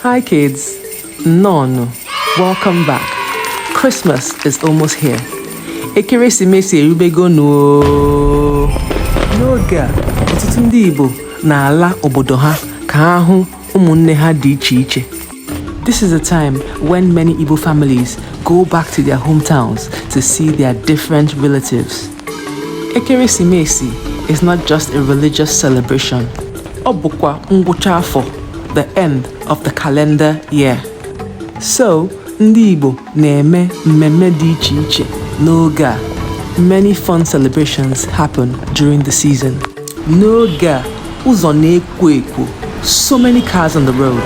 Hi kids, Nonno, welcome back. Christmas is almost here. Ekeresimesi erubego no. N'oge a, ọtụtụ ndị Igbo na-ala obodo ha ka ha hụ ụmụnne ha dị iche iche. This is a time when many Igbo families go back to their hometowns to see their different relatives. Ekeresimesi is not just a religious celebration. Ọ bụkwa ngwụcha afọ, the end of the calendar year. So, ndị Igbo na-eme mmemme dị iche iche n'oge a. Many fun celebrations happen during the season. N'oge a, ụzọ na-ekwo ekwo, so many cars on the road.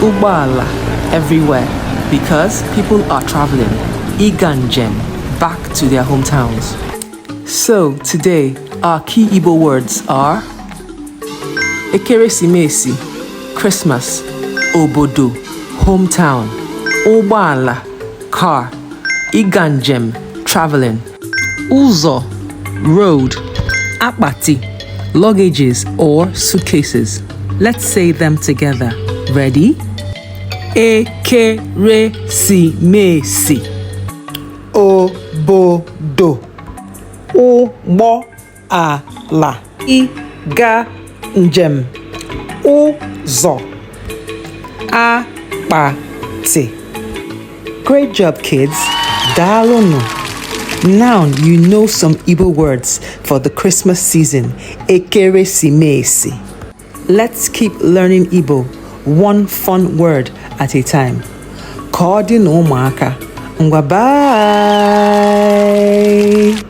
Ụgbọala everywhere because people are traveling, ịga njem, back to their hometowns. So, today, our key Igbo words are Ekeresimesi, Christmas, obodo, hometown, ụgbọala, car, ịga njem, traveling, ụzọ, road, akpati, luggages or suitcases. Let's say them together. Ready? Ekeresimesi, obodo, ụgbọala, ịga njem, ụzọ, akpati. Great job, kids. Daalụnụ. Now you know some Igbo words for the Christmas season. Ekeresimesi. Let's keep learning Igbo, one fun word at a time. Ka ọ dị na ụmụaka. Ngwa bye.